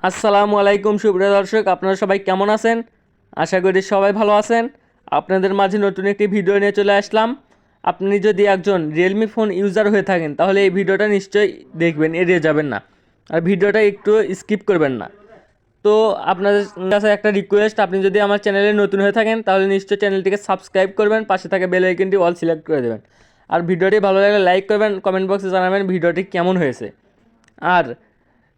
আসসালামু আলাইকুম সুপ্রিয় দর্শক, আপনারা সবাই কেমন আছেন? আশা করি সবাই ভালো আছেন। আপনাদের মাঝে নতুন একটি ভিডিও নিয়ে চলে আসলাম। আপনি যদি একজন রিয়েলমি ফোন ইউজার হয়ে থাকেন তাহলে এই ভিডিওটা নিশ্চয়ই দেখবেন, এড়িয়ে যাবেন না, আর ভিডিওটা একটু স্কিপ করবেন না। তো আপনাদের কাছে একটা রিকোয়েস্ট, আপনি যদি আমার চ্যানেলে নতুন হয়ে থাকেন তাহলে নিশ্চয়ই চ্যানেলটিকে সাবস্ক্রাইব করবেন, পাশে থাকা বেল আইকনটি অল সিলেক্ট করে দেবেন। আর ভিডিওটি ভালো লাগলে লাইক করবেন, কমেন্ট বক্সে জানাবেন ভিডিওটি কেমন হয়েছে। আর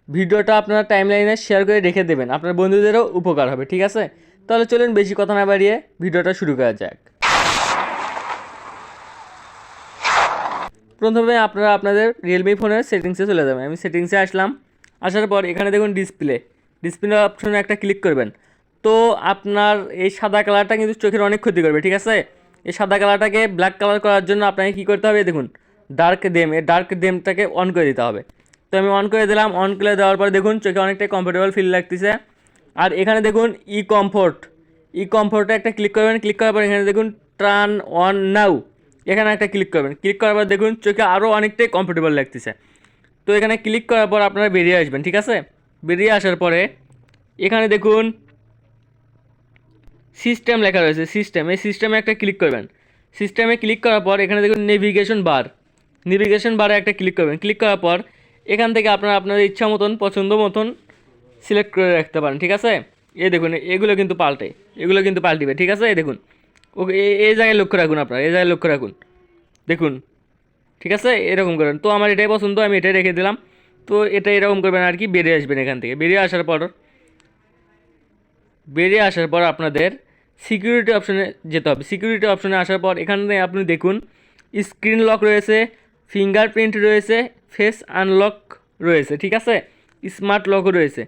ভিডিওটা আপনারা টাইমলাইনে শেয়ার করে রেখে দেবেন, আপনার বন্ধুদেরও উপকার হবে। ঠিক আছে, তাহলে চলুন বেশি কথা না বাড়িয়ে ভিডিওটা শুরু করা যাক। প্রথমে আপনারা আপনাদের রিয়েলমি ফোনের সেটিংসে চলে যাবেন। আমি সেটিংসে আসলাম। আসার পর এখানে দেখুন ডিসপ্লে অপশনে একটা ক্লিক করবেন। তো আপনার এই সাদা কালারটা কিন্তু চোখের অনেক ক্ষতি করবে। ঠিক আছে, এই সাদা কালারটাকে ব্ল্যাক কালার করার জন্য আপনাকে কী করতে হবে, দেখুন ডার্ক ডেমটাকে অন করে দিতে হবে। তো আমি অন করে দিলাম। অন করে দেওয়ার পর দেখুন চোখে অনেকটা কমফোর্টেবল ফিল লাগতেছে। আর এখানে দেখুন ই কমফোর্টে একটা ক্লিক করবেন। ক্লিক করার পর এখানে দেখুন টার্ন অন নাও, এখানে একটা ক্লিক করবেন। ক্লিক করার পর দেখুন চোখে আরও অনেকটাই কমফোর্টেবল লাগতেছে। তো এখানে ক্লিক করার পর আপনারা বেরিয়ে আসবেন। ঠিক আছে, বেরিয়ে আসার পরে এখানে দেখুন সিস্টেম লেখা রয়েছে, এই সিস্টেমে একটা ক্লিক করবেন। সিস্টেমে ক্লিক করার পর এখানে দেখুন নেভিগেশন বারে একটা ক্লিক করবেন। ক্লিক করার পর এখান থেকে আপনারা আপনাদের ইচ্ছা মতন পছন্দ মতন সিলেক্ট করে রাখতে পারেন। ঠিক আছে, এই দেখুন এগুলো কিন্তু পাল্টিবে। ঠিক আছে, এই দেখুন ওকে, এই জায়গায় লক্ষ্য রাখুন, আপনারা এই জায়গায় লক্ষ্য রাখুন, দেখুন। ঠিক আছে, এরকম করবেন। তো আমার এটাই পছন্দ, আমি এটাই রেখে দিলাম। তো এটা এরকম করবেন আর কি। বেরিয়ে আসবেন এখান থেকে। বেরিয়ে আসার পর আপনাদের সিকিউরিটি অপশনে যেতে হবে। সিকিউরিটি অপশনে আসার পর এখানে আপনি দেখুন স্ক্রিন লক রয়েছে, ফিঙ্গারপ্রিন্ট রয়েছে, ফেস আনলক রয়েছে। ঠিক আছে, স্মার্ট লকও রয়েছে।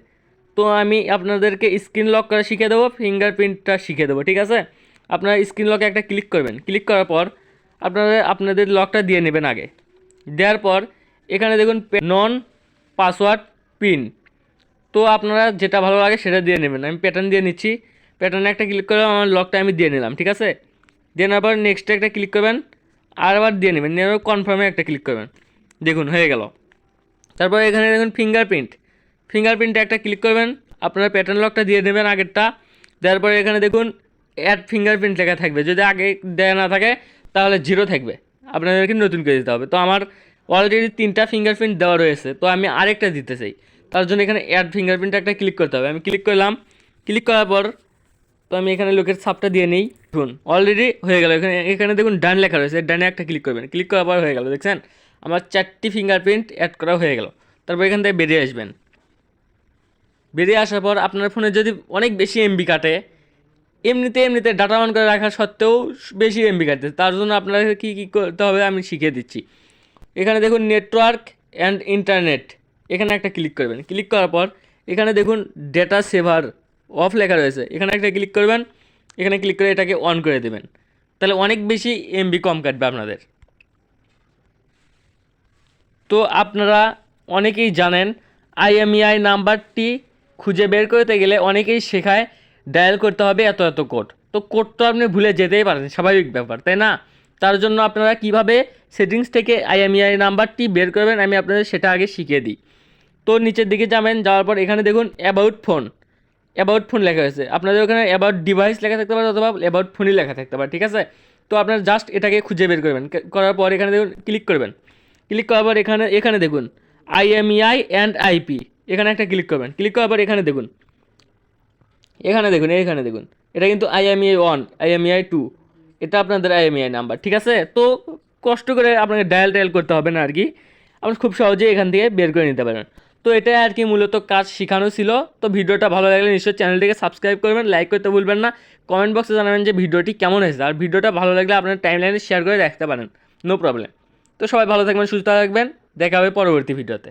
তো আমি আপনাদেরকে স্ক্রিন লক করা শিখিয়ে দেবো, ফিঙ্গারপ্রিন্টটা শিখিয়ে দেবো। ঠিক আছে, আপনারা স্ক্রিন লকে একটা ক্লিক করবেন। ক্লিক করার পর আপনাদের লকটা দিয়ে নেবেন আগে। দেওয়ার পর এখানে দেখুন নন পাসওয়ার্ড পিন। তো আপনারা যেটা ভালো লাগে সেটা দিয়ে নেবেন। আমি প্যাটার্ন দিয়ে নিচ্ছি। প্যাটার্নে একটা ক্লিক করে আমার লকটা আমি দিয়ে নিলাম। ঠিক আছে, দিয়ে নেওয়ার পর নেক্সটে একটা ক্লিক করবেন, আর আবার দিয়ে নেবেন। নেওয়ার কনফার্মে একটা ক্লিক করবেন, দেখুন হয়ে গেল। তারপর এখানে দেখুন ফিঙ্গারপ্রিন্টে একটা ক্লিক করবেন, আপনারা প্যাটার্ন লকটা দিয়ে নেবেন আগেরটা। দেওয়ার পরে এখানে দেখুন অ্যাড ফিঙ্গারপ্রিন্ট লেখা থাকবে, যদি আগে দেওয়া না থাকে তাহলে 0 থাকবে, আপনাদেরকে নতুন করে দিতে হবে। তো আমার অলরেডি 3টা ফিঙ্গারপ্রিন্ট দেওয়া রয়েছে, তো আমি আরেকটা দিতে চাই। তার জন্য এখানে অ্যাড ফিঙ্গারপ্রিন্টে একটা ক্লিক করতে হবে। আমি ক্লিক করলাম। ক্লিক করার পর তো আমি এখানে লোকের ছাপটা দিয়ে নিই। দেখুন অলরেডি হয়ে গেল। এখানে দেখুন ডান লেখা রয়েছে, ডানে একটা ক্লিক করবেন। ক্লিক করার পর হয়ে গেল, দেখছেন আমার 4টি ফিঙ্গারপ্রিন্ট অ্যাড করা হয়ে গেল। তারপর এখান থেকে বেরিয়ে আসবেন। বেরিয়ে আসার পর আপনার ফোনে যদি অনেক বেশি এমবি কাটে, এমনিতে ডাটা অন করে রাখা সত্ত্বেও বেশি এমবি কাটে, তার জন্য আপনাকে কী করতে হবে আমি শিখিয়ে দিচ্ছি। এখানে দেখুন নেটওয়ার্ক অ্যান্ড ইন্টারনেট, এখানে একটা ক্লিক করবেন। ক্লিক করার পর এখানে দেখুন ডেটা সেভার অফ লেখা রয়েছে, এখানে একটা ক্লিক করবেন। এখানে ক্লিক করে এটাকে অন করে দেবেন, তাহলে অনেক বেশি এমবি কম কাটবে আপনাদের। তো আপনারা অনেকেই জানেন আইএমইআই নাম্বারটি খুঁজে বের করতে গেলে অনেকেই শেখায় ডায়াল করতে হবে এত কোড। তো কোড তো আপনি ভুলে যেতেই পারেন, স্বাভাবিক ব্যাপার, তাই না? তার জন্য আপনারা কিভাবে সেটিংস থেকে আইএমইআই নাম্বারটি বের করবেন আমি আপনাদের সেটা আগে শিখিয়ে দিই। তো নিচের দিকে যাওয়ার পর এখানে দেখুন অ্যাবাউট ফোন লেখা হয়েছে। আপনাদের ওখানে অ্যাবাউট ডিভাইস লেখা থাকতে পারে অথবা অ্যাবাউট ফোনই লেখা থাকতে পারে। ঠিক আছে, তো আপনারা জাস্ট এটাকে খুঁজে বের করবেন। করার পর এখানে দেখুন ক্লিক করবেন। ক্লিক করার পর এখানে দেখুন আইএমইআই অ্যান্ড আইপি, এখানে একটা ক্লিক করবেন। ক্লিক করার পর এখানে দেখুন এটা কিন্তু আইএমইআই 1, আইএমইআই 2, এটা আপনাদের আইএমইআই নাম্বার। ঠিক আছে, তো কষ্ট করে আপনাকে ডায়াল করতে হবে না আর কি, আপনি খুব সহজেই এখান থেকে বের করে নিতে পারেন। তো এটাই আর কি মূলত কাজ শেখানো ছিল। তো ভিডিওটা ভালো লাগলে নিশ্চয়ই চ্যানেলটিকে সাবস্ক্রাইব করবেন, লাইক করতে ভুলবেন না, কমেন্ট বক্সে জানাবেন যে ভিডিওটি কেমন হয়েছে। আর ভিডিওটা ভালো লাগলে আপনার টাইমলাইনে শেয়ার করে রাখতে পারেন, নো প্রবলেম। তো সবাই ভালো থাকবেন, সুস্থ থাকবেন, দেখা হবে পরবর্তী ভিডিওতে।